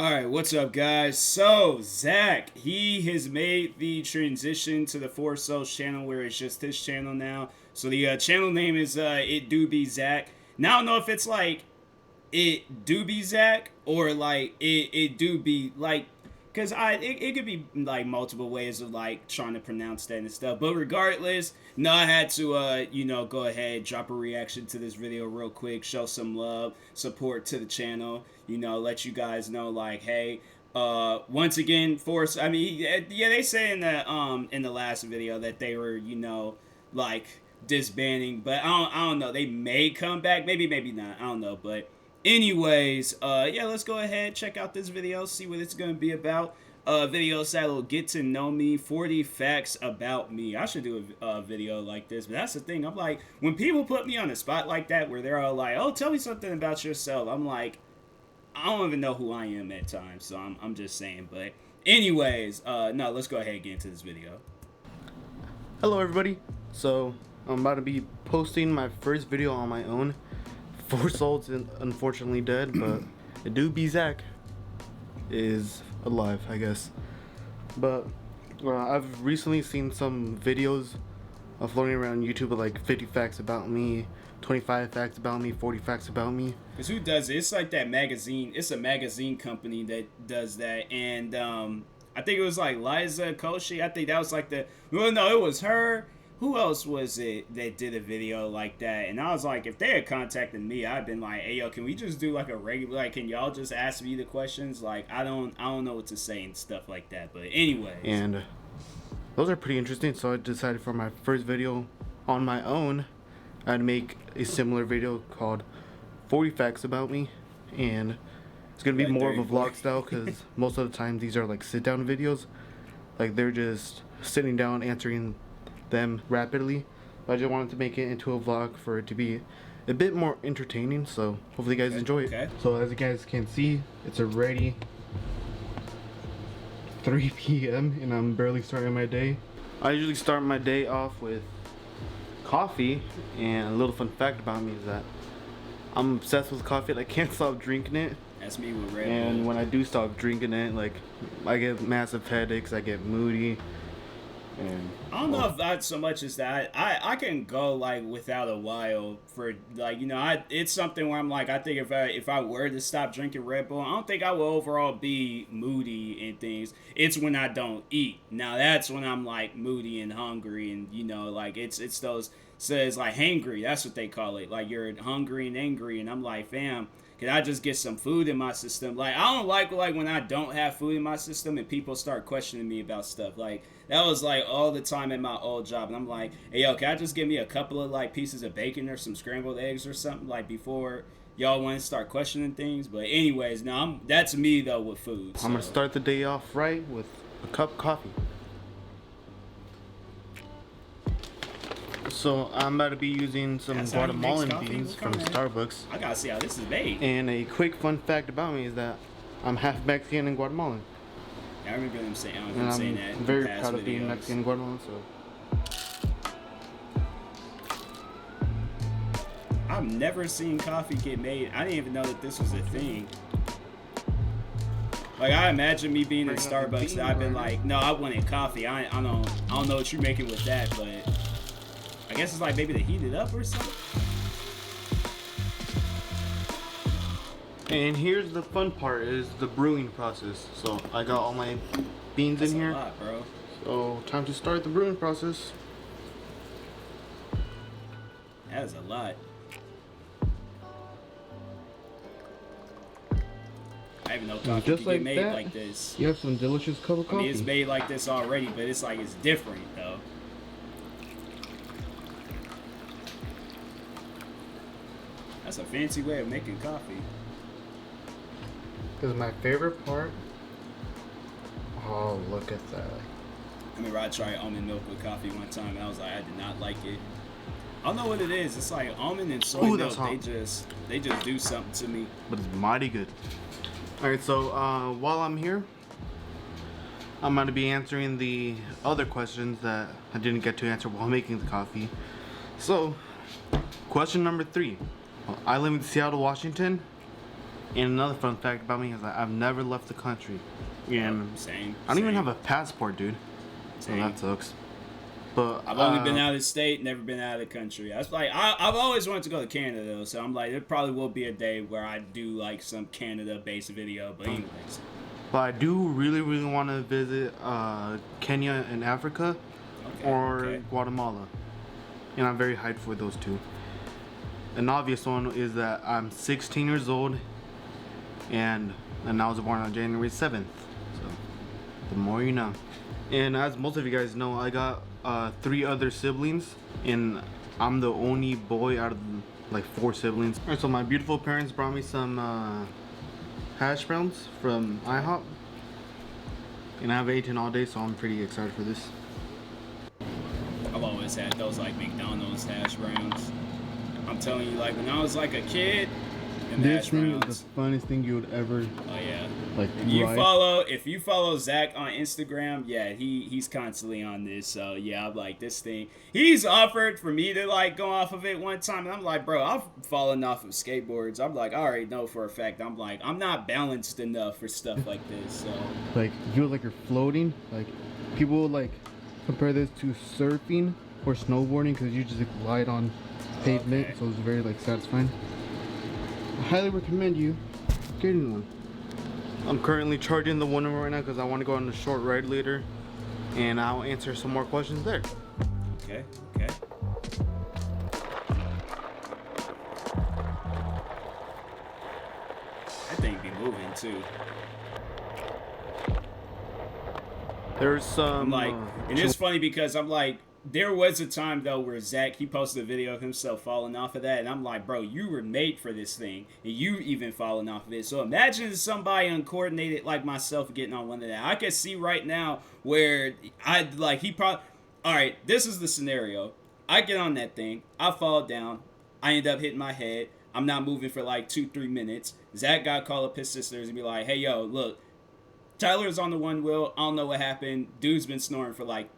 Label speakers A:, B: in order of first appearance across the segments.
A: Alright, what's up guys? So, Zach, he has made the transition to the Four Souls channel where it's just his channel now. So the channel name is It Do Be Zach. Now I don't know if it's like It Do Be Zach or like It Do Be like, because it could be like multiple ways of like trying to pronounce that and stuff. But regardless, no, I had to go ahead, drop a reaction to this video real quick, show some love, support to the channel, let you guys know like, hey, once again, force. I mean, yeah, they say in the last video that they were, like disbanding, but I don't know. They may come back, maybe not. I don't know, but anyways, yeah, let's go ahead, check out this video, see what it's gonna be about. Videos that'll get to know me, 40 facts about me. I should do a video like this, but that's the thing. I'm like, when people put me on the spot like that, where they're all like, "Oh, tell me something about yourself," I'm like, I don't even know who I am at times, so I'm just saying. But anyways, no, let's go ahead and get into this video.
B: Hello everybody. So I'm about to be posting my first video on my own. Four Souls is unfortunately dead, but It Do Be Zach is alive, I guess. But I've recently seen some videos floating around YouTube of like 50 facts about me, 25 facts about me, 40 facts about me.
A: Because who does it? It's like that magazine. It's a magazine company that does that. And I think it was like Liza Koshy. I think that was like well, no, it was her. Who else was it that did a video like that? And I was like, if they had contacted me, I'd been like, hey, yo, can we just do like a regular, like, can y'all just ask me the questions? Like, I don't know what to say and stuff like that. But anyways.
B: And those are pretty interesting. So I decided for my first video on my own, I'd make a similar video called 40 Facts About Me. And it's going to be more of a vlog style because most of the time these are like sit down videos. Like they're just sitting down answering them rapidly. But I just wanted to make it into a vlog for it to be a bit more entertaining, so hopefully you guys enjoy it. So as you guys can see, it's already 3 p.m. and I'm barely starting my day. I usually start my day off with coffee, and a little fun fact about me is that I'm obsessed with coffee. I can't stop drinking it.
A: That's me with Red Bull.
B: And when I do stop drinking it, like I get massive headaches, I get moody. And
A: I don't know if that's so much as that. I can go like without a while for like, it's something where I'm like, I think if I were to stop drinking Red Bull, I don't think I will overall be moody and things. It's when I don't eat. Now that's when I'm like moody and hungry, and like it's those, so it's like hangry. That's what they call it. Like you're hungry and angry, and I'm like, fam, can I just get some food in my system? Like, I don't like when I don't have food in my system and people start questioning me about stuff. Like, that was like all the time at my old job. And I'm like, hey, yo, can I just give me a couple of like pieces of bacon or some scrambled eggs or something, like, before y'all want to start questioning things? But anyways, no, that's me though with food. So.
B: I'm gonna start the day off right with a cup of coffee. So I'm about to be using some Guatemalan beans from Starbucks.
A: I gotta see how this is made.
B: And a quick fun fact about me is that I'm half Mexican and Guatemalan.
A: I remember them saying,
B: I'm
A: that.
B: Very proud of being Mexican and Guatemalan. So
A: I've never seen coffee get made. I didn't even know that this was a thing. Like, I imagine me being in Starbucks and I've been like, no, I wanted coffee. I don't know what you're making with that, but I guess it's like maybe to heat it up or something.
B: And here's the fun part, is the brewing process. So I got all my beans in here.
A: That's a lot, bro.
B: So time to start the brewing process.
A: That is a lot. I didn't know coffee could get made like this.
B: You have some delicious cup of coffee.
A: I mean, it's made like this already, but it's like it's different though. That's a fancy way of making coffee.
B: Because my favorite part. Oh, look at that.
A: I remember I tried almond milk with coffee one time, and I was like, I did not like it. I don't know what it is. It's like almond and soy milk. They just do something to me.
B: But it's mighty good. All right, so while I'm here, I'm going to be answering the other questions that I didn't get to answer while making the coffee. So, question number 3. I live in Seattle, Washington. And another fun fact about me is that I've never left the country. And
A: Same.
B: I don't even have a passport, dude. So that sucks. But
A: I've only been out of the state, never been out of the country. That's like I've always wanted to go to Canada though, so I'm like, there probably will be a day where I do like some Canada-based video. But anyways,
B: but I do really want to visit Kenya and Africa, or Guatemala, and I'm very hyped for those two. An obvious one is that I'm 16 years old, and I was born on January 7th. So the more you know. And as most of you guys know, I got 3 other siblings, and I'm the only boy out of like 4 siblings. Alright, so my beautiful parents brought me some hash browns from IHOP, and I've eaten all day, so I'm pretty excited for this.
A: I've always had those like McDonald's hash browns. I'm telling you, like when I was like a kid,
B: this thing is the funniest thing you would ever.
A: Oh yeah.
B: Like
A: if you follow Zach on Instagram, yeah, he's constantly on this. So yeah, I'm like this thing. He's offered for me to like go off of it one time, and I'm like, bro, I've fallen off of skateboards. I'm like, I already know for a fact. I'm like, I'm not balanced enough for stuff like this. So
B: like you feel like you're floating. Like people will like compare this to surfing or snowboarding because you just like, glide on pavement, so it's very like satisfying. I highly recommend you getting one. I'm currently charging the one right now because I want to go on a short ride later, and I'll answer some more questions there.
A: Okay. That thing be moving too.
B: There's some
A: like, and it's funny because I'm like, there was a time though where Zach, he posted a video of himself falling off of that, and I'm like, bro, you were made for this thing, and you even falling off of it. So imagine somebody uncoordinated like myself getting on one of that. I can see right now where he probably, all right, this is the scenario. I get on that thing, I fall down, I end up hitting my head, I'm not moving for like 2-3 minutes. Zach got to call up his sisters and be like, hey yo, look, Tyler's on the one wheel, I don't know what happened, dude's been snoring for like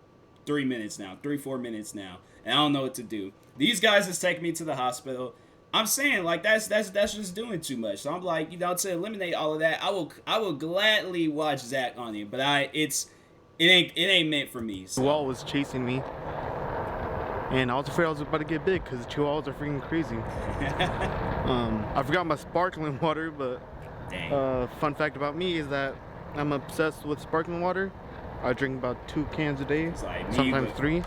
A: 3 minutes now, 3-4 minutes now, and I don't know what to do. These guys just take me to the hospital. I'm saying like that's just doing too much. So I'm like, to eliminate all of that, I will gladly watch Zach on it, but it ain't meant for me. So.
B: Chihuahua was chasing me, and I was afraid I was about to get big because the Chihuahuas are freaking crazy. I forgot my sparkling water, but fun fact about me is that I'm obsessed with sparkling water. I drink about 2 cans a day, like sometimes 3.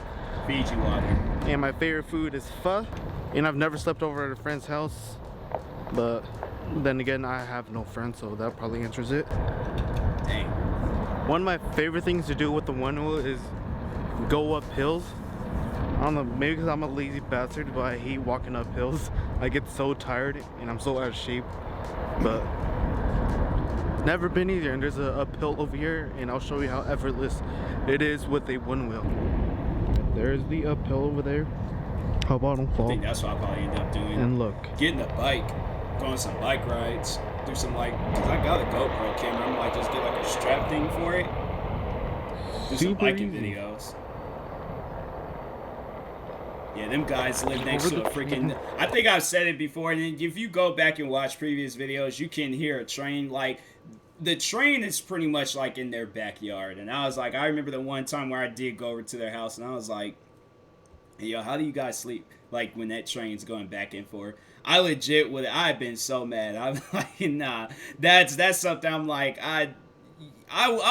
A: Fiji water.
B: And my favorite food is pho. And I've never slept over at a friend's house, but then again, I have no friends, so that probably answers it.
A: Dang.
B: One of my favorite things to do with the one wheel is go up hills. I don't know, maybe because I'm a lazy bastard, but I hate walking up hills. I get so tired and I'm so out of shape, but never been easier. And there's a uphill over here, and I'll show you how effortless it is with a one wheel. There's the uphill over there. How about I don't fall?
A: I think that's what I'll probably end up doing.
B: And look,
A: getting a bike, going some bike rides, do some like, cause I got a GoPro camera. I'm like, just get like a strap thing for it. Do some biking videos. Yeah, them guys live next to a freaking... I think I've said it before, and if you go back and watch previous videos, you can hear a train. Like, the train is pretty much like in their backyard. And I was like, I remember the one time where I did go over to their house, and I was like, hey, yo, how do you guys sleep? Like, when that train's going back and forth. I legit would... I've been so mad. I'm like, nah. That's something I'm like, I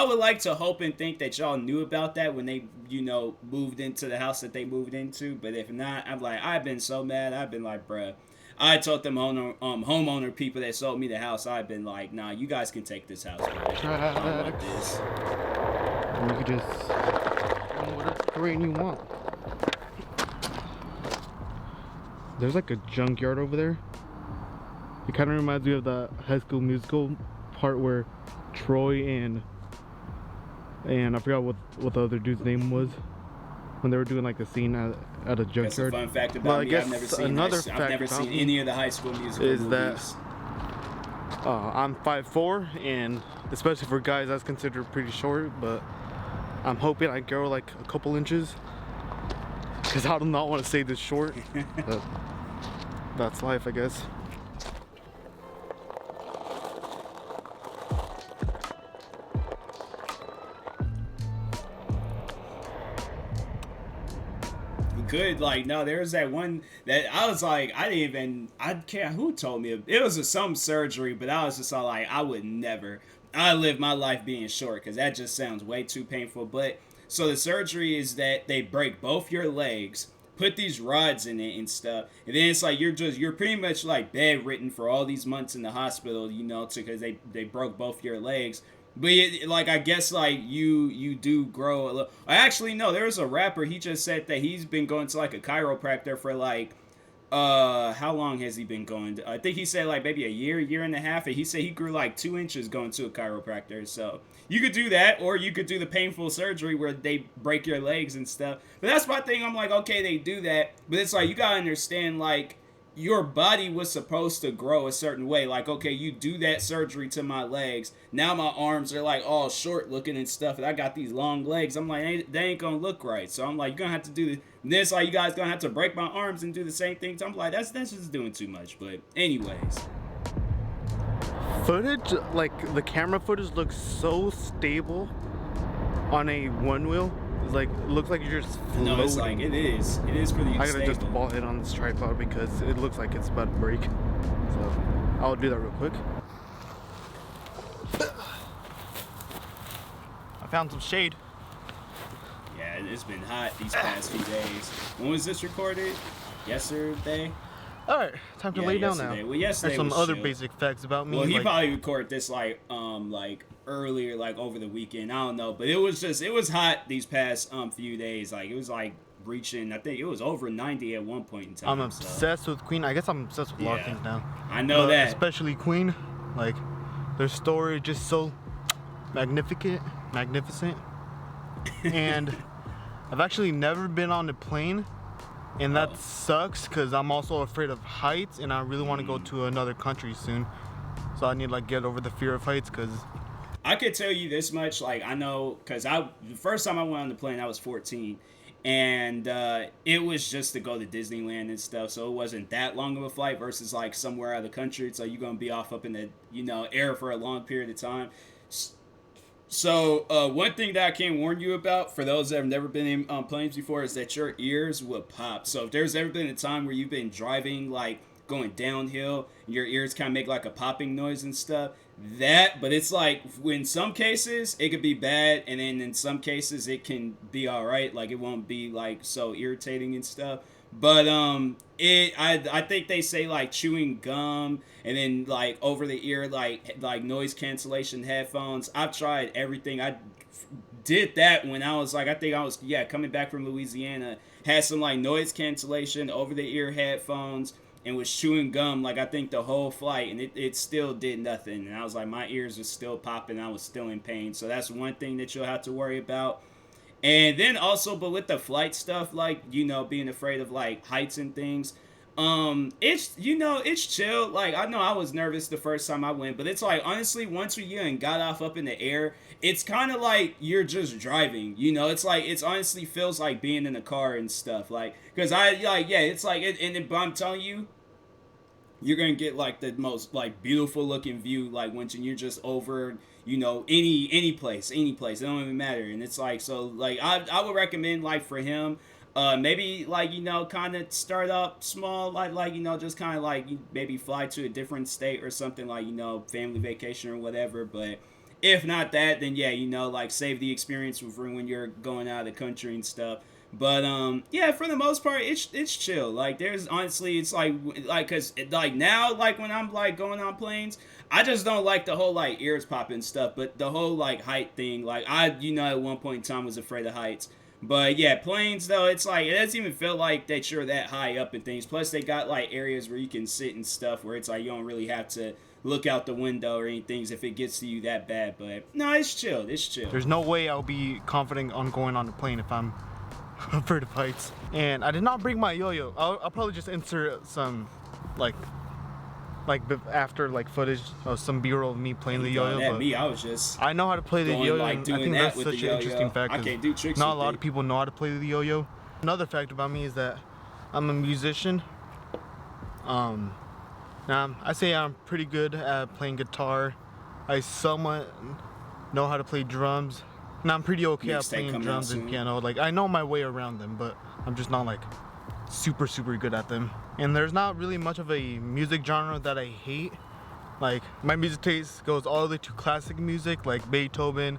A: would like to hope and think that y'all knew about that when they, you know, moved into the house that they moved into. But if not, I'm like, I've been so mad. I've been like, bruh. I told them homeowner people that sold me the house, I've been like, nah, you guys can take this house, bro. I don't want this.
B: You could just do whatever terrain you want. There's like a junkyard over there. It kind of reminds me of the High School Musical part where Troy and I forgot what the other dude's name was when they were doing like a scene at a junkyard.
A: That's a fun fact about me. I've never seen I've never seen any of the High School Musical movies.
B: That I'm 5'4", and especially for guys that's considered pretty short, but I'm hoping I grow like a couple inches because I do not want to stay this short. But that's life, I guess.
A: could, like, no, there was that one that I was like, I can't, who told me? It was some surgery, but I was just all like, I would never, I live my life being short because that just sounds way too painful. But so the surgery is that they break both your legs, put these rods in it and stuff, and then it's like you're pretty much like bedridden for all these months in the hospital, because they broke both your legs. But like I guess like you do grow a little. Actually, no, there was a rapper. He just said that he's been going to like a chiropractor for like how long has he been going? I think he said like maybe a year and a half, and he said he grew like 2 inches going to a chiropractor. So you could do that, or you could do the painful surgery where they break your legs and stuff. But that's my thing. I'm like, okay, they do that, but it's like you gotta understand like your body was supposed to grow a certain way. Like, okay, you do that surgery to my legs. Now my arms are like all short looking and stuff, and I got these long legs. I'm like, they ain't gonna look right. So I'm like, you're gonna have to do this. Like, you guys gonna have to break my arms and do the same thing. So I'm like, that's just doing too much. But anyways,
B: footage, like the camera footage looks so stable on a one wheel. It's like, it looks like you're just floating.
A: no, it's like it is pretty
B: I gotta
A: stable.
B: just ball it on this tripod because it looks like it's about to break. So I'll do that real quick. I found some shade.
A: Yeah, it's been hot these past few days. When was this recorded? Yesterday?
B: Alright, time to lay down now.
A: Well, yesterday
B: There's some
A: was
B: other
A: chill.
B: basic facts about me.
A: Well, he
B: like,
A: probably recorded this like earlier, like over the weekend. I don't know, but it was hot these past few days. Like it was like reaching, I think it was over 90 at one point in time.
B: I'm obsessed with Queen. I guess I'm obsessed with a lot of things now.
A: I know that.
B: Especially Queen. Like, their story is just so magnificent. And I've actually never been on a plane, and that sucks because I'm also afraid of heights, and I really want to go to another country soon. So I need to like get over the fear of heights because
A: I could tell you this much, like I know, because the first time I went on the plane, I was 14, and it was just to go to Disneyland and stuff, so it wasn't that long of a flight versus like somewhere out of the country, so you're gonna be off up in the air for a long period of time. So one thing that I can warn you about for those that have never been in planes before is that your ears will pop. So if there's ever been a time where you've been driving like going downhill, and your ears kind of make like a popping noise and stuff, but it's like in some cases it could be bad, and then in some cases it can be all right, like it won't be like so irritating and stuff. But I think they say like chewing gum and then like over the ear like noise cancellation headphones. I've tried everything. I did that when I was like, I think I was coming back from Louisiana, had some like noise cancellation over the ear headphones and was chewing gum like I think the whole flight, and it still did nothing, and I was like, my ears were still popping, I was still in pain. So that's one thing that you'll have to worry about. And then also, but with the flight stuff, like, being afraid of like heights and things, it's chill. Like, I know I was nervous the first time I went, but it's like, honestly, once we got off up in the air, it's kind of like you're just driving, it's like, it's honestly feels like being in a car and stuff, like, because it's like, but I'm telling you, you're gonna get like the most like beautiful looking view, like when you're just over any place, it don't even matter. And it's like, so like I would recommend like for him maybe like kind of start up small, like just kind of like maybe fly to a different state or something, like family vacation or whatever. But if not that, then like save the experience for when you're going out of the country and stuff. But for the most part, it's chill. Like, there's honestly, it's like cause like now, like when I'm like going on planes, I just don't like the whole like ears popping stuff. But the whole like height thing, like I at one point in time was afraid of heights. But yeah, planes though, it's like it doesn't even feel like that you're that high up and things. Plus they got like areas where you can sit and stuff where it's like you don't really have to look out the window or anything if it gets to you that bad. But no, it's chill. It's chill.
B: There's no way I'll be confident on going on the plane if I'm afraid of heights. And I did not bring my yo-yo. I'll probably just insert some like after like footage of some b-roll of me playing the yo-yo. But
A: me, I was just
B: I know how to play the yo-yo.
A: Like,
B: I think that's such an interesting fact.
A: I can't do tricks.
B: Not a lot of people know how to play the yo-yo. Another fact about me is that I'm a musician. Now I say I'm pretty good at playing guitar. I somewhat know how to play drums. And I'm pretty okay at
A: mixtape
B: playing
A: coming out
B: drums and
A: soon.
B: piano. Like, I know my way around them, but I'm just not like super good at them. And there's not really much of a music genre that I hate. Like, my music taste goes all the way to classic music like Beethoven,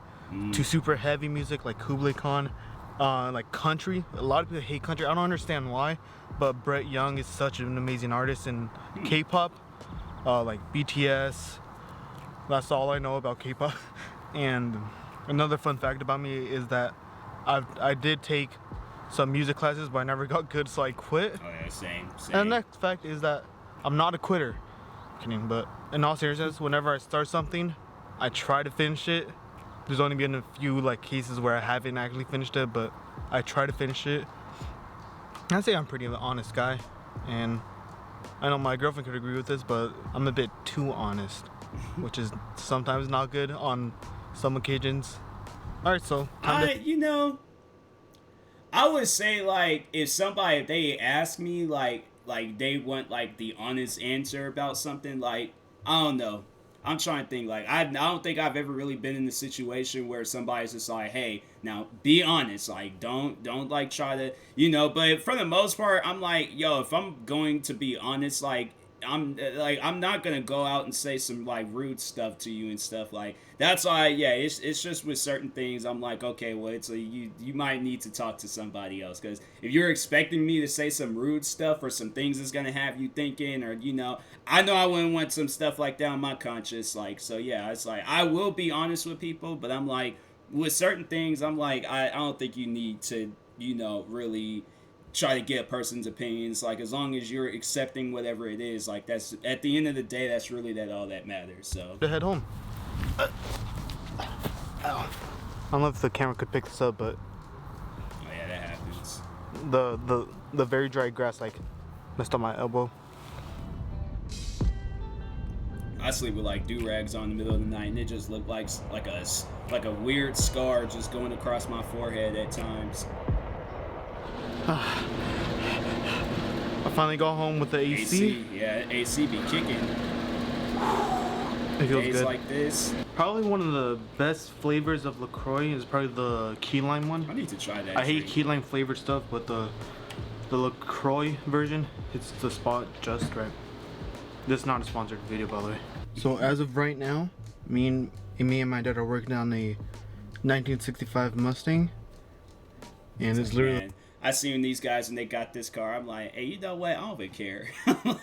B: to super heavy music like Kublai Khan, like country. A lot of people hate country. I don't understand why, but Brett Young is such an amazing artist. In K-pop, like BTS. That's all I know about K-pop. And another fun fact about me is that I did take some music classes, but I never got good, so I quit.
A: Oh yeah, same.
B: And the next fact is that I'm not a quitter. Kidding, but in all seriousness, whenever I start something, I try to finish it. There's only been a few like cases where I haven't actually finished it, but I try to finish it. I'd say I'm pretty an honest guy, and I know my girlfriend could agree with this, but I'm a bit too honest, which is sometimes not good on some occasions. All right, so
A: you know, I would say like if they ask me like they want like the honest answer about something, like I don't know. I'm trying to think, like I don't think I've ever really been in a situation where somebody's just like, hey, now be honest, like don't like try to, you know. But for the most part, I'm like, yo, if I'm going to be honest, like I'm not gonna go out and say some like rude stuff to you and stuff like that's why. Yeah, it's just with certain things I'm like, okay, well, it's you might need to talk to somebody else, because if you're expecting me to say some rude stuff or some things that's gonna have you thinking, or you know I wouldn't want some stuff like that on my conscience. Like, so yeah, it's like I will be honest with people, but I'm like with certain things I'm like I don't think you need to, you know, really try to get a person's opinions. Like, as long as you're accepting whatever it is, like that's at the end of the day, that's really all that matters. So
B: to head home. I don't know if the camera could pick this up, but
A: oh yeah, that happens.
B: The very dry grass like messed up my elbow.
A: I sleep with like do-rags on in the middle of the night, and it just looked like a weird scar just going across my forehead at times.
B: I finally got home with the AC.
A: Yeah, AC be kicking.
B: It feels
A: Days
B: good.
A: like this.
B: Probably one of the best flavors of LaCroix is probably the key lime one.
A: I need to try that.
B: I hate key lime flavored stuff, but the LaCroix version, it's the spot just right. This is not a sponsored video, by the way. So as of right now, me and my dad are working on a 1965 Mustang, and it's literally.
A: Man, I seen these guys when they got this car. I'm like, hey, you know what? I don't even care.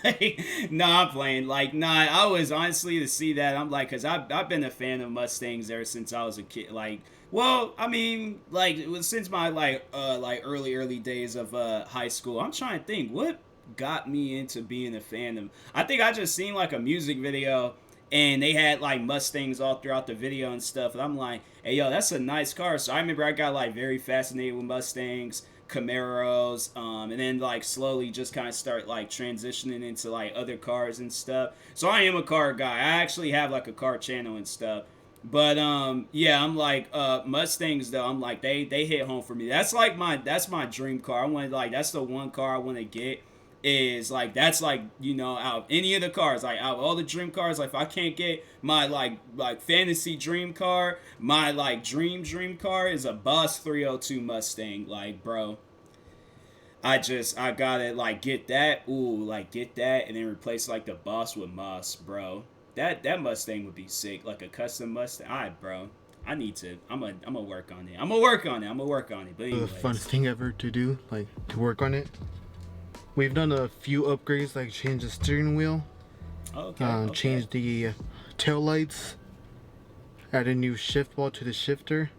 A: Like, I'm playing. Like, I was honestly to see that. I'm like, cause I've been a fan of Mustangs ever since I was a kid. Like, well, I mean, like it was since my like early days of high school. I'm trying to think what got me into being a fan of. I think I just seen like a music video, and they had like Mustangs all throughout the video and stuff. And I'm like, hey, yo, that's a nice car. So I remember I got like very fascinated with Mustangs, Camaros, and then like slowly just kind of start like transitioning into like other cars and stuff. So I am a car guy. I actually have like a car channel and stuff. But yeah, I'm like Mustangs though. I'm like they hit home for me. That's my dream car. I want like that's the one car I want to get. Is like that's like, you know, out of any of the cars, like out of all the dream cars, like if I can't get my like fantasy dream car, my like dream car is a Boss 302 Mustang. Like, bro, I gotta like get that, and then replace like the Boss with Moss, bro. That Mustang would be sick, like a custom Mustang. Alright, bro, I need to. I'm gonna work on it. I'm gonna work on it. But anyways.
B: The funnest thing ever to do, like to work on it. We've done a few upgrades, like change the steering wheel, change the tail lights, add a new shift ball to the shifter,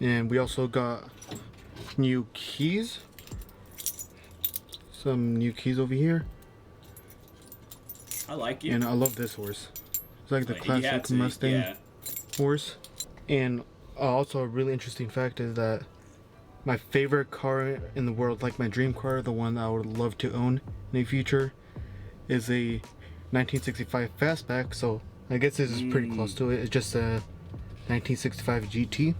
B: and we also got new keys. Some new keys over here.
A: I like it.
B: And I love this horse. It's like the classic Mustang horse. And also a really interesting fact is that my favorite car in the world, like my dream car, the one I would love to own in the future, is a 1965 Fastback. So I guess this is pretty close to it. It's just a 1965 GT.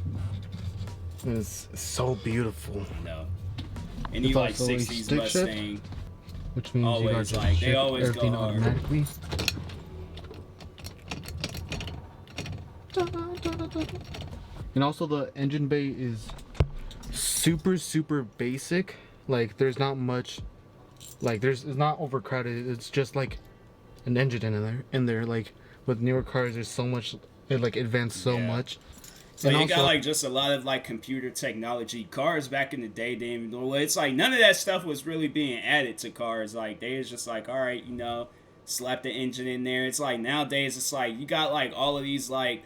B: And it's so beautiful.
A: No. And you like 60s Mustang.
B: Shift, which means
A: always,
B: you got to
A: like,
B: shift everything automatically. And also the engine bay is super basic. Like there's not much, like it's not overcrowded. It's just like an engine in there. Like with newer cars, there's so much, it like advanced so much.
A: So
B: And
A: you
B: also,
A: got like just a lot of like computer technology. Cars back in the day, they didn't even know. It's like none of that stuff was really being added to cars. Like they was just like, all right, you know, slap the engine in there. It's like nowadays, it's like you got like all of these like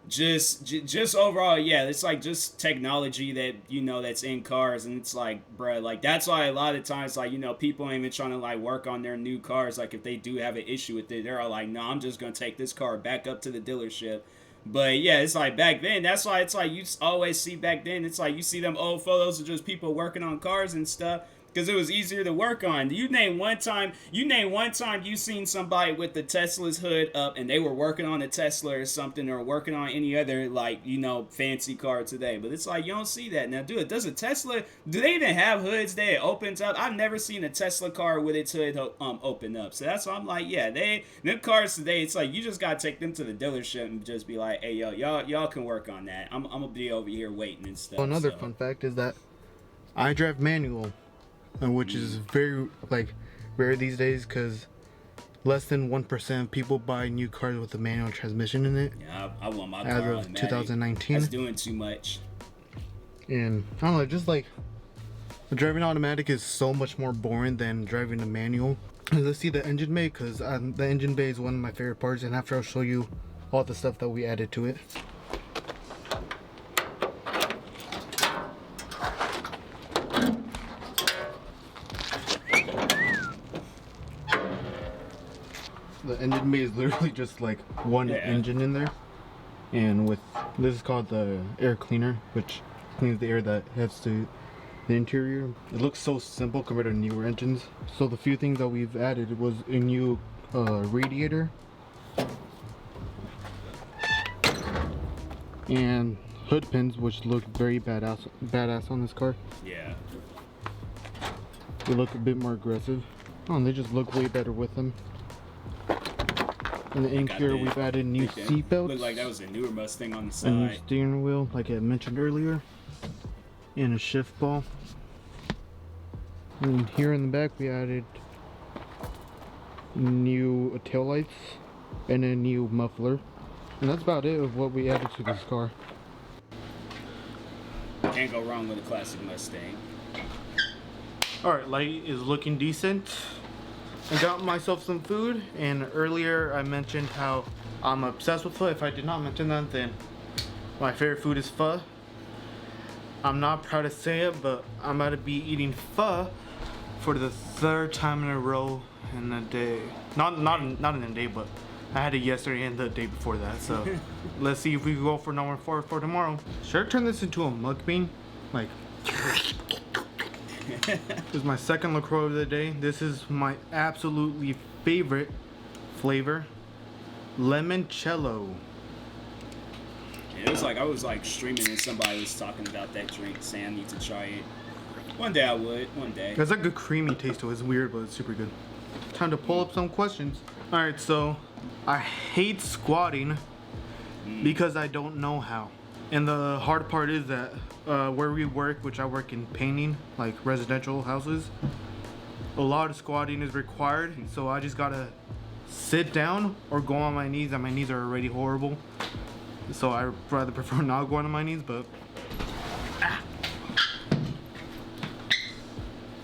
A: just overall, yeah, it's like just technology that you know that's in cars, and it's like, bruh, like that's why a lot of times, like, you know, people ain't even trying to like work on their new cars. Like if they do have an issue with it, they're all like, no, I'm just gonna take this car back up to the dealership. But yeah, it's like back then, that's why it's like you always see back then, it's like you see them old photos of just people working on cars and stuff, because it was easier to work on. You name one time you seen somebody with the Tesla's hood up and they were working on a Tesla or something, or working on any other like, you know, fancy car today. But it's like you don't see that now. Dude, does a Tesla, do they even have hoods that it opens up? I've never seen a Tesla car with its hood open up. So that's why I'm like, yeah, them cars today, it's like you just gotta take them to the dealership and just be like, hey yo, y'all can work on that. I'm gonna be over here waiting and stuff.
B: another fun fact is that I drive manual, which is very like rare these days because less than 1% of people buy new cars with a manual transmission in it.
A: Yeah, I want my
B: as
A: car
B: of
A: automatic.
B: 2019.
A: That's doing too much.
B: And I don't know, just like driving automatic is so much more boring than driving a manual. Let's see the engine bay, because the engine bay is one of my favorite parts, and after I'll show you all the stuff that we added to it. The engine bay is literally just like one engine in there, and with this is called the air cleaner, which cleans the air that heads to the interior. It looks so simple compared to newer engines. So the few things that we've added was a new radiator and hood pins, which look very badass on this car.
A: Yeah.
B: They look a bit more aggressive. Oh, and they just look way better with them. In the interior, we've added new seat belts.
A: Looked like that was a newer Mustang on the side.
B: A new steering wheel, like I mentioned earlier, and a shift ball. And here in the back, we added new taillights and a new muffler. And that's about it of what we added to this car.
A: Can't go wrong with a classic Mustang.
B: Alright, light is looking decent. I got myself some food, and earlier I mentioned how I'm obsessed with pho. If I did not mention that, then my favorite food is pho. I'm not proud to say it, but I'm about to be eating pho for the third time in a row in a day. Not in a day, but I had it yesterday and the day before that. So let's see if we can go for number 4 for tomorrow. Should I turn this into a mukbang? Like. This is my second LaCroix of the day. This is my absolutely favorite flavor, limoncello.
A: Yeah, it was like I was like streaming and somebody was talking about that drink, saying I need to try it. One day I would. One day.
B: It's like a creamy taste to it. It's weird, but it's super good. Time to pull up some questions. All right, so I hate squatting because I don't know how. And the hard part is that where we work, which I work in painting, like residential houses, a lot of squatting is required. So I just gotta sit down or go on my knees, and my knees are already horrible. So I rather prefer not going on my knees, but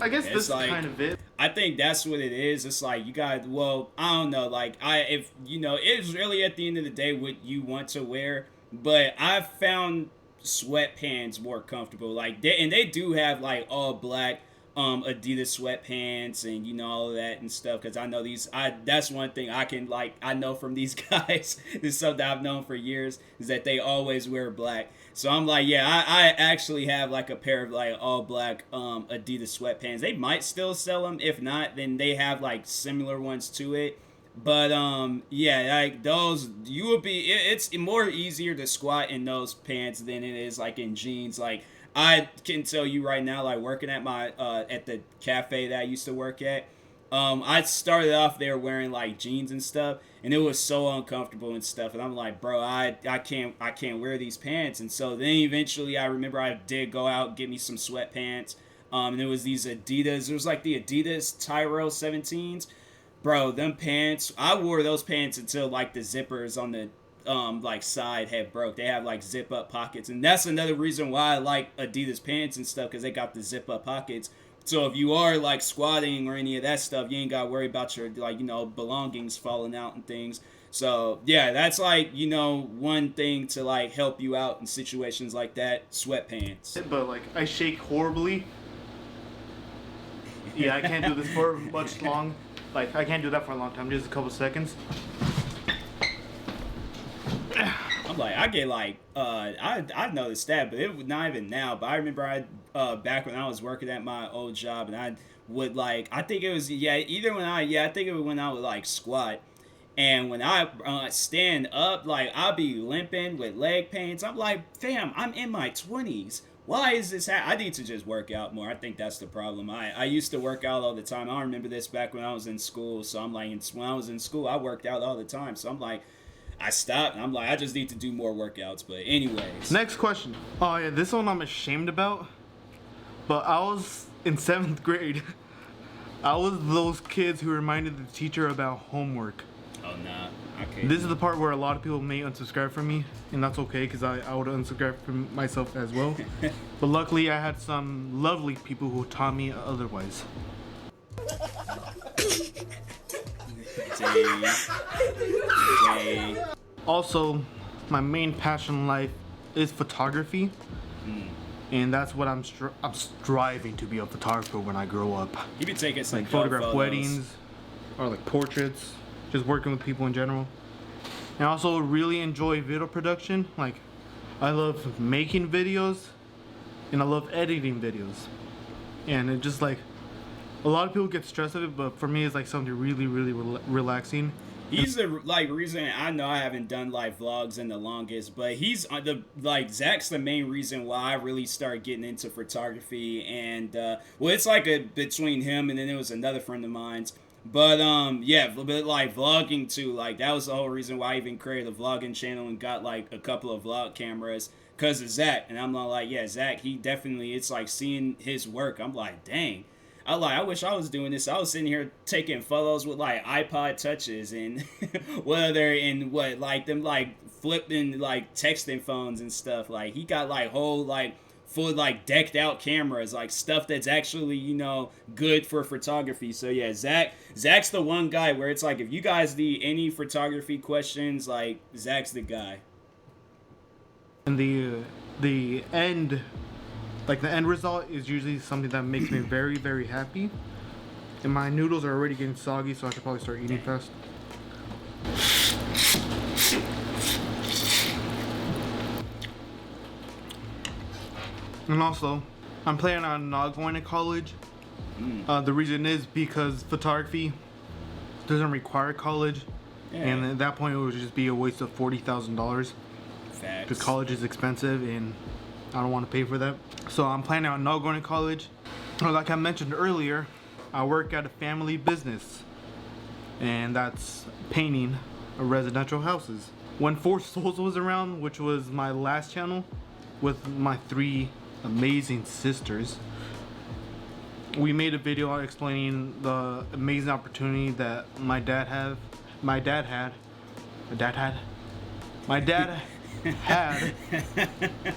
B: I guess this is like, kind of it.
A: I think that's what it is. It's like you got, well, I don't know, like if you know, it's really at the end of the day what you want to wear. But I've found sweatpants more comfortable. Like they do have like all black Adidas sweatpants and you know all of that and stuff, because I know that's one thing I know from these guys. This is something I've known for years, is that they always wear black. So I'm like, yeah, I actually have like a pair of like all black Adidas sweatpants. They might still sell them. If not, then they have like similar ones to it. But yeah, like those, you will be, it's more easier to squat in those pants than it is like in jeans. Like I can tell you right now, like working at my at the cafe that I used to work at, I started off there wearing like jeans and stuff, and it was so uncomfortable and stuff. And I'm like, bro, I can't wear these pants. And so then eventually, I remember I did go out and get me some sweatpants. And it was these Adidas. It was like the Adidas Tyro 17s, bro. Them pants, I wore those pants until like the zippers on the like side had broke. They have like zip up pockets, and that's another reason why I like Adidas pants and stuff, because they got the zip up pockets. So if you are like squatting or any of that stuff, you ain't gotta worry about your like belongings falling out and things. So yeah, that's like one thing to like help you out in situations like that. Sweatpants.
B: But like I shake horribly. Yeah, I can't do this for much long. Like I can't do that for a long time. Just a couple seconds.
A: I'm like, I get like, I noticed that, but it was not even now. But I remember back when I was working at my old job, and I would like, I think it was, I think it was when I would like squat. And when I stand up, like, I'll be limping with leg pains. I'm like, fam, I'm in my 20s. Why is this I need to just work out more. I think that's the problem. I used to work out all the time. I remember this back when I was in school. So I'm like, when I was in school, I worked out all the time. So I'm like, I stopped, and I'm like, I just need to do more workouts. But anyways.
B: Next question. Oh yeah, this one I'm ashamed about. But I was in 7th grade. I was those kids who reminded the teacher about homework.
A: Oh, nah. Okay.
B: This is the part where a lot of people may unsubscribe from me, and that's okay, because I would unsubscribe from myself as well. But luckily, I had some lovely people who taught me otherwise. Also, my main passion in life is photography, and that's what I'm striving to be a photographer when I grow up.
A: You be taking some
B: like photograph
A: photos.
B: Weddings, or like portraits, just working with people in general. And I also really enjoy video production. Like, I love making videos, and I love editing videos. And it just like, a lot of people get stressed of it, but for me it's like something really, really relaxing.
A: He's the like reason I know I haven't done like vlogs in the longest, but he's the like Zach's the main reason why I really started getting into photography. And well, it's like between him and then there was another friend of mine's. But yeah, but like vlogging too, like that was the whole reason why I even created a vlogging channel and got like a couple of vlog cameras, because of Zach. And I'm like, yeah, Zach, he definitely, it's like seeing his work, I'm like, dang, I wish I was doing this. I was sitting here taking photos with like iPod touches and like them like flipping like texting phones and stuff. Like he got like whole like full like decked out cameras, like stuff that's actually good for photography. So yeah, Zach's the one guy where it's like if you guys need any photography questions, like Zach's the guy.
B: And the end. Like the end result is usually something that makes me very, very happy. And my noodles are already getting soggy, so I should probably start eating fast. And also, I'm planning on not going to college. The reason is because photography doesn't require college. Yeah. And at that point it would just be a waste of $40,000. Because college is expensive and I don't want to pay for that. So I'm planning on not going to college. Like I mentioned earlier, I work at a family business, and that's painting residential houses. When Four Souls was around, which was my last channel with my 3 amazing sisters, we made a video explaining the amazing opportunity that my dad had,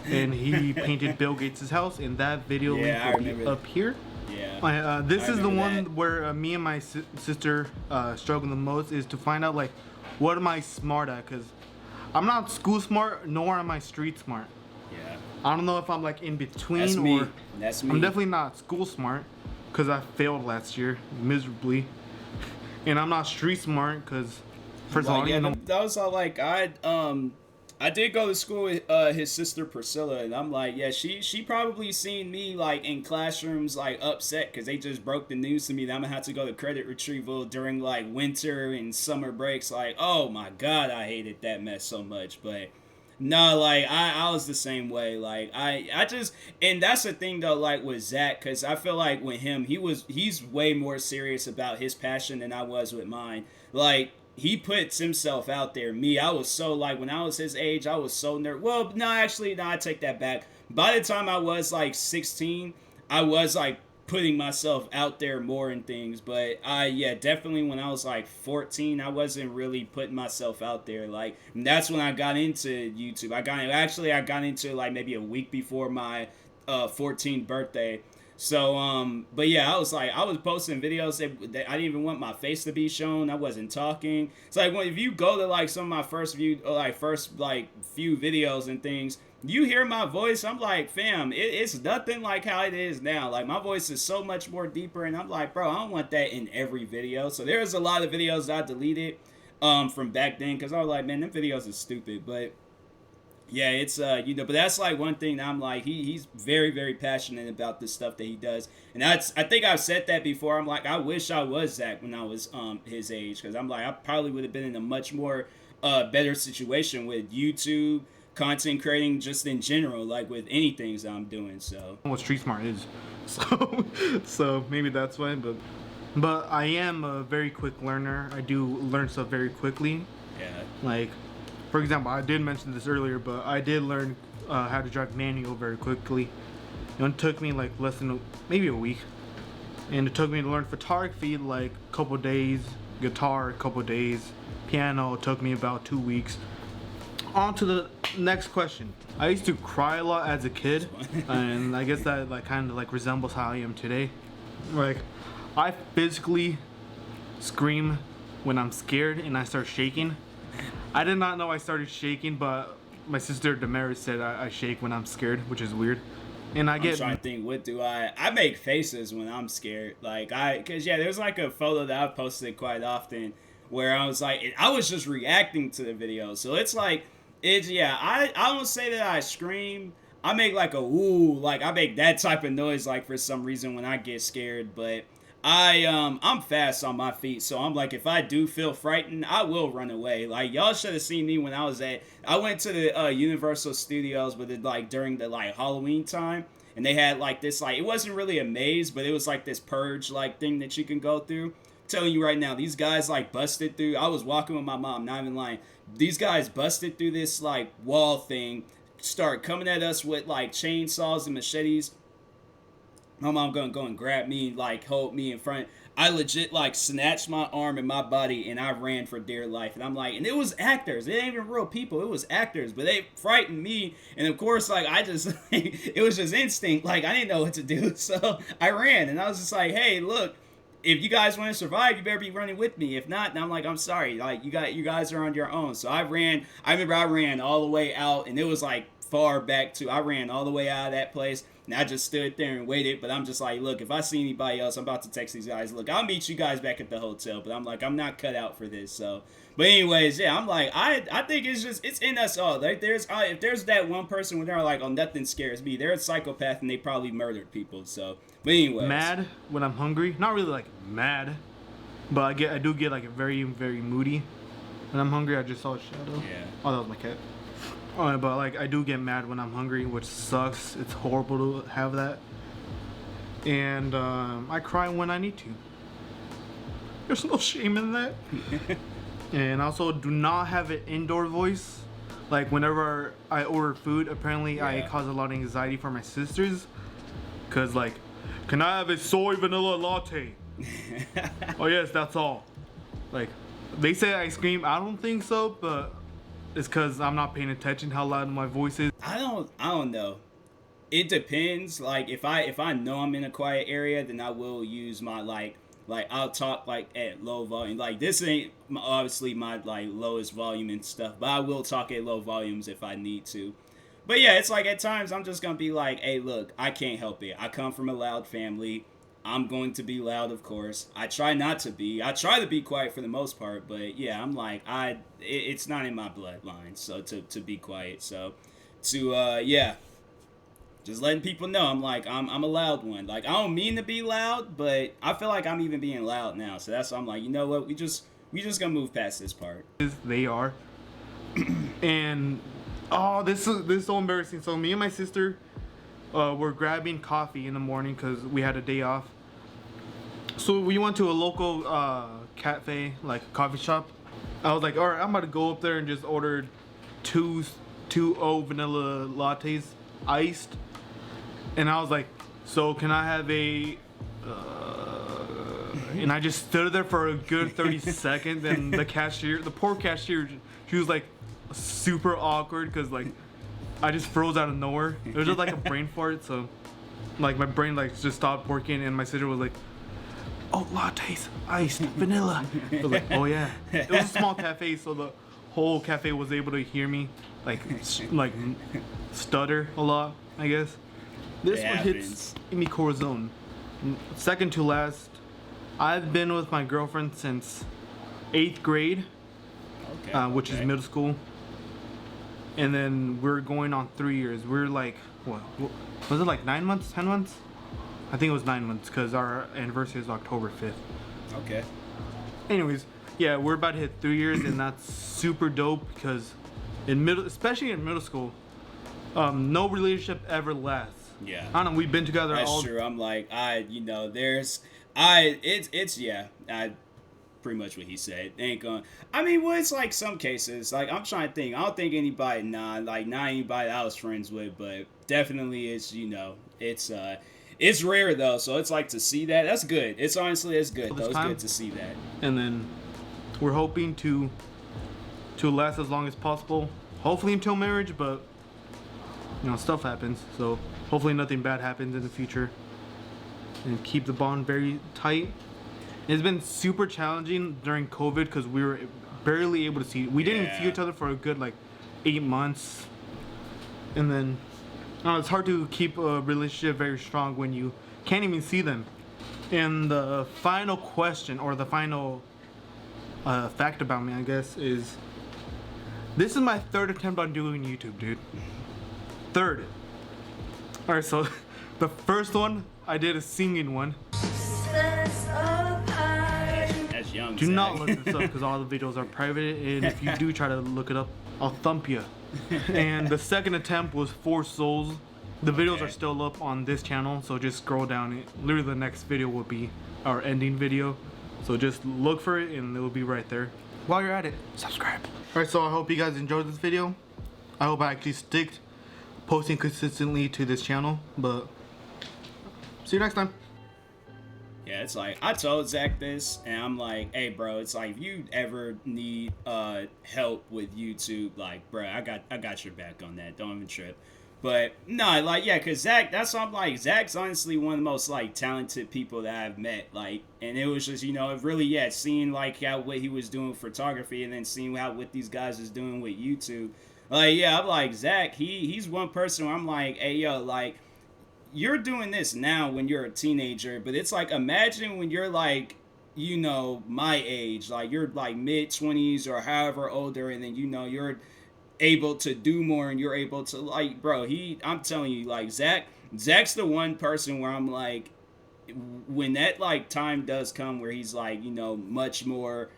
B: and he painted Bill Gates' house. In that video,
A: yeah,
B: link will be up here.
A: Yeah.
B: This is the one where me and my sister struggle the most, is to find out like what am I smart at, because I'm not school smart nor am I street smart.
A: Yeah.
B: I don't know if I'm like in between.
A: That's me. That's me.
B: I'm definitely not school smart because I failed last year miserably, and I'm not street smart because first of all,
A: that was all like I did go to school with his sister Priscilla, and I'm like, yeah, she probably seen me like in classrooms like upset because they just broke the news to me that I'm gonna have to go to credit retrieval during like winter and summer breaks. Like, oh my god, I hated that mess so much. But No, like I was the same way. Like I just, and that's the thing though, like with Zach, because I feel like with him, he's way more serious about his passion than I was with mine. Like he puts himself out there. Me, I was so like when I was his age, I was so nerd. Well, no, actually, no, I take that back. By the time I was like 16, I was like putting myself out there more in things. But yeah, definitely when I was like 14, I wasn't really putting myself out there. Like that's when I got into YouTube. I got into like maybe a week before my 14th birthday. So but yeah, I was posting videos that I didn't even want my face to be shown. I wasn't talking. It's like if you go to like some of my first like few videos and things, you hear my voice, I'm like, fam, it's nothing like how it is now. Like my voice is so much more deeper, and I'm like, bro, I don't want that in every video. So there's a lot of videos I deleted from back then because I was like, man, them videos are stupid. But yeah, it's but that's like one thing that I'm like, he's very, very passionate about this stuff that he does. And I think I've said that before. I'm like, I wish I was Zach when I was his age, because I'm like, I probably would have been in a much more better situation with YouTube, content creating, just in general, like with anything that I'm doing. So
B: What street smart is, so maybe that's why. But I am a very quick learner. I do learn stuff very quickly.
A: yeah.
B: Like, for example, I did mention this earlier, but I did learn how to drive manual very quickly. It took me like less than maybe a week, and it took me to learn photography like a couple days, guitar a couple days, piano took me about 2 weeks. On to the next question. I used to cry a lot as a kid, and I guess that like kind of like resembles how I am today. Like, I physically scream when I'm scared and I start shaking. I did not know I started shaking, but my sister Damaris said I shake when I'm scared, which is weird. And I'm
A: trying to think, what do I make faces when I'm scared. Like because yeah, there's like a photo that I've posted quite often where I was like, I was just reacting to the video. So it's like, I don't say that I scream. I make like a woo, like I make that type of noise like for some reason when I get scared. But I'm fast on my feet, so I'm like, if I do feel frightened, I will run away. Like y'all should have seen me when I went to the Universal Studios, but it like during the like Halloween time, and they had like this, like, it wasn't really a maze, but it was like this purge like thing that you can go through. I'm telling you right now, these guys like busted through. I was walking with my mom, not even lying. These guys busted through this like wall thing, start coming at us with like chainsaws and machetes. My mom gonna go and grab me, like hold me in front. I legit like snatched my arm and my body, and I ran for dear life. And I'm like, and it was actors. It ain't even real people. It was actors, but they frightened me. And of course, like I just, it was just instinct. Like I didn't know what to do, so I ran. And I was just like, hey, look, if you guys want to survive, you better be running with me. If not, then I'm like, I'm sorry. Like you guys are on your own. So I ran. I remember I ran all the way out, and it was like far back too. I ran all the way out of that place. And I just stood there and waited, but I'm just like, look, if I see anybody else, I'm about to text these guys, look, I'll meet you guys back at the hotel, but I'm like, I'm not cut out for this. So, but anyways, yeah, I'm like, I think it's in us all. Like if there's that one person when they're like, oh, nothing scares me, they're a psychopath and they probably murdered people. So, but anyways.
B: Mad when I'm hungry. Not really like mad, but I do get like very, very moody. When I'm hungry, I just saw a shadow.
A: Yeah.
B: Oh, that was my cat. But like I do get mad when I'm hungry, which sucks. It's horrible to have that. And I cry when I need to. There's no shame in that. And also, do not have an indoor voice. Like whenever I order food, apparently I cause a lot of anxiety for my sisters. Cause like, can I have a soy vanilla latte? Oh yes, that's all. Like, they say I scream. I don't think so, but it's because I'm not paying attention how loud my voice is.
A: I don't know. It depends. Like if I know I'm in a quiet area, then I will use my like I'll talk like at low volume. Like this ain't obviously my like lowest volume and stuff, but I will talk at low volumes if I need to. But yeah, it's like at times I'm just gonna be like, hey, look, I can't help it. I come from a loud family. I'm going to be loud, of course. I try not to be. I try to be quiet for the most part, but yeah, I'm like, it's not in my bloodline, so to be quiet. So yeah, just letting people know I'm like, I'm a loud one. Like I don't mean to be loud, but I feel like I'm even being loud now. So that's why I'm like, you know what? We just gonna move past this part.
B: They are, and Oh, this is so embarrassing. So me and my sister were grabbing coffee in the morning because we had a day off. So we went to a local cafe, like coffee shop. I was like, all right, I'm about to go up there and just order two vanilla lattes, iced. And I was like, so can I have a and I just stood there for a good 30 seconds, and the poor cashier, she was like super awkward because like I just froze out of nowhere. It was just like a brain fart, so like my brain like just stopped working, and my sister was like, oh, lattes, iced, vanilla. I was like, oh yeah. It was a small cafe, so the whole cafe was able to hear me like stutter a lot, I guess. This one hits in the core zone. Second to last, I've been with my girlfriend since 8th grade, which is middle school. And then we're going on 3 years. We're like, what? Was it like 9 months, 10 months? I think it was 9 months because our anniversary is October 5th.
A: Okay.
B: Anyways, yeah, we're about to hit 3 years, and that's super dope because especially in middle school, no relationship ever lasts.
A: Yeah.
B: I don't know, we've been together
A: That's true. I'm like, I pretty much what he said. They ain't gonna, I mean, well, it's like some cases, like I'm trying to think, I don't think anybody, not anybody I was friends with, but definitely it's, it's rare though, so it's like to see that, that's good. It's honestly, it's good though. It's good to see that.
B: And then we're hoping to last as long as possible, hopefully until marriage, but stuff happens, so hopefully nothing bad happens in the future, and keep the bond very tight. It's been super challenging during COVID because we were barely able to see. We didn't even see each other for a good 8 months, and then it's hard to keep a relationship very strong when you can't even see them. And the final question, or the final fact about me, I guess, is this is my 3rd attempt on doing YouTube, dude. 3rd. Alright, so the first one I did a singing one.
A: That's young.
B: Do not look this up because all the videos are private, and if you do try to look it up, I'll thump you. And the second attempt was 4 souls. The videos are still up on this channel, so just scroll down. Literally the next video will be our ending video, so just look for it and it will be right there. While you're at it, subscribe. Alright, so I hope you guys enjoyed this video. I hope I actually stick posting consistently to this channel, but see you next time.
A: Yeah, it's like, I told Zach this, and I'm like, hey bro, it's like, if you ever need help with YouTube, like, bro, I got your back on that, don't even trip. But no, like, yeah, because Zach, that's what I'm like, Zach's honestly one of the most talented people that I've met, and it was just, really, seeing what he was doing with photography, and then seeing what these guys is doing with YouTube. I'm like, Zach, he's one person where I'm like, hey yo, you're doing this now when you're a teenager, but it's like, imagine when you're my age, you're mid-20s or however older, and then you're able to do more, and you're able to bro, I'm telling you, Zach's the one person where I'm like, when that time does come where he's much more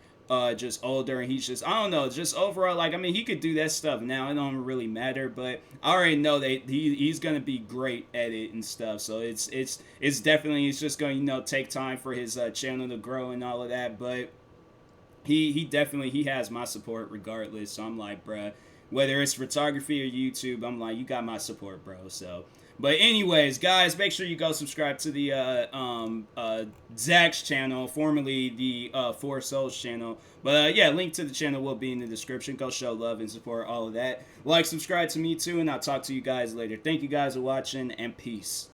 A: just older, and he's just, I don't know, just overall, I mean, he could do that stuff now, it don't really matter, but I already know that he's gonna be great at it and stuff, so it's definitely, it's just going to take time for his channel to grow and all of that, but he definitely has my support regardless, so I'm like, bruh, whether it's photography or YouTube, I'm like, you got my support, bro, so. But anyways, guys, make sure you go subscribe to the Zach's channel, formerly the 4 Souls channel. But yeah, link to the channel will be in the description. Go show love and support all of that. Like, subscribe to me too, and I'll talk to you guys later. Thank you guys for watching, and peace.